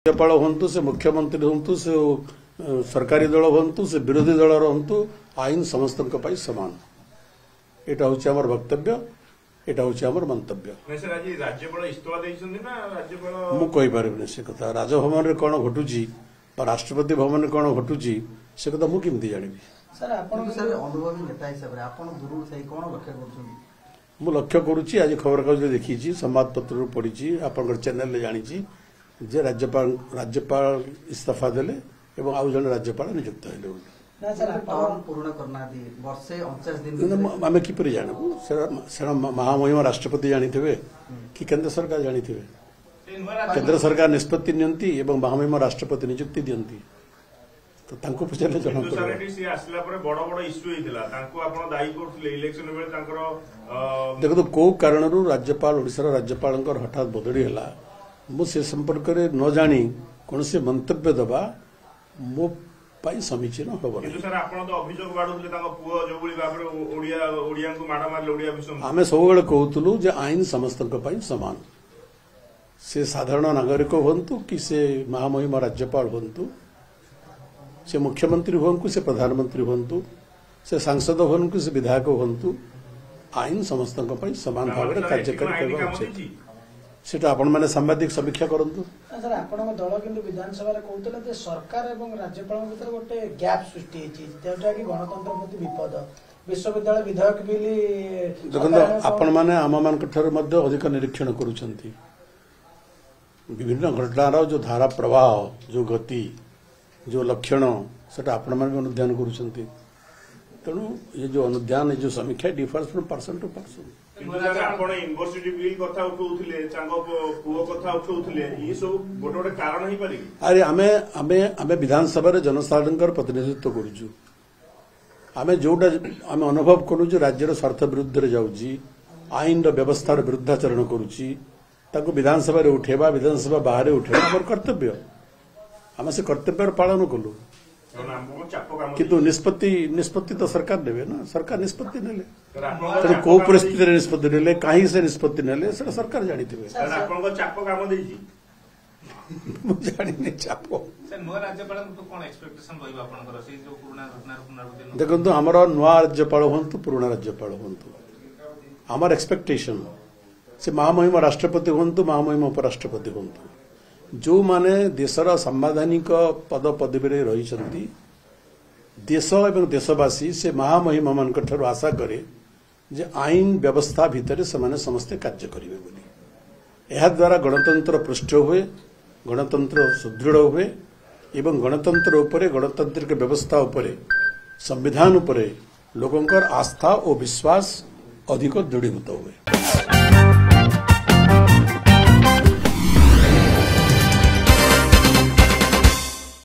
राज्यपाल हूँ से मुख्यमंत्री हूँ से सरकारी दल हूँ से विरोधी दल हूँ आईन समस्त समान यहाँ हूँ वक्तव्य यहाँ हूँ मंतव्य मुझे से कथा राजभवन में कौन घटू राष्ट्रपति भवन में कौन घटू से कथा मुझे जानी मु लक्ष्य करुच्ची आज खबर कागज देखी संवाद पत्र पढ़ी आप चैनल जानी जे राज्यपाल इस्तीफा देले एवं आउ जन राज्यपाल नियुक्त आम किपर जानू से महामहिम राष्ट्रपति जानी कि केंद्र सरकार जानी केंद्र सरकार निष्पत्ति नियंती एवं महामहिम राष्ट्रपति नियुक्ति दियंती तो तांको पचारे जना देखो कौ कारण राज्यपाल ओडिशा राज्यपाल हठात बदली है मुझे संपर्क में न जानी कौन से मंतव्य दबा मो पाई समीचीन हम आम सब कहूलु जे आईन समस्त समान से साधारण नागरिक हूँ कि से महामहिम राज्यपाल हूँ से मुख्यमंत्री हूँ से प्रधानमंत्री हूँ से सांसद हूँ कि से विधायक हूँ आईन समस्त समान भाव में कार्यकारी करने उचित सेटा आपण माने सांबादिक समीक्षा करंतु सर आपण दल किंतु विधानसभा रे कहउतले जे सरकार एवं राज्यपाल भीतर गोटे गैप सृष्टि हेची जेटा कि गणतंत्र प्रति विपद विश्वविद्यालय विधेयक बिल देखो आपण माने आम मान ठार मध्य अधिक निरीक्षण करूछंती विभिन्न घटनार जो धारा प्रवाह जो गति जो लक्षण सेटा आपण मान अनुध्यान करूछंती तेणु ये जो अनुध्यान जो समीक्षा differs from person to person university बिल कथा उठाउथिले चांगो पुओ कथा उठाउथिले ई सब गोटे गोटे कारण ही पारि अरे आमे आमे आमे विधानसभा रे जनसाधारणकर प्रतिनिधित्व करूछु आमे जोटा आमे अनुभव करू जे राज्यर स्वार्थ विरुद्ध रे जाउची आईन रो व्यवस्था रो विरुद्धाचरण करूची ताको विधानसभा रे उठेबा विधानसभा बाहर उठेबा हमर कर्तव्य आमे से कर्तव्य पालन कलु किंतु निष्पत्ति तो सरकार ने ना सरकार निष्पत्ति नेले तेणु कौ परिस्थिति निष्पत्ति नेले कहीं से निष्पत्ति नेले सरकार जानी देखो आमर नुआ राज्यपाल हूँ पुराना राज्यपाल हूँ आमर एक्सपेक्टेशन से महामहिम राष्ट्रपति हूँ महामहिम उपराष्ट्रपति हूँ जो माने देशर संवैधानिक पद पदवी रही देश एवं देशवासी से महामहिम मान आशा करे जे आईन व्यवस्था भितर से माने समस्ते कार्य करेंगे बोली यह द्वारा गणतंत्र पृष्ठ हुए गणतंत्र सुदृढ़ हुए एवं गणतंत्र उपरे गणतांत्रिक व्यवस्था उपरे संविधान उपरे लोगों आस्था और विश्वास अधिक दृढ़ीभूत हुए।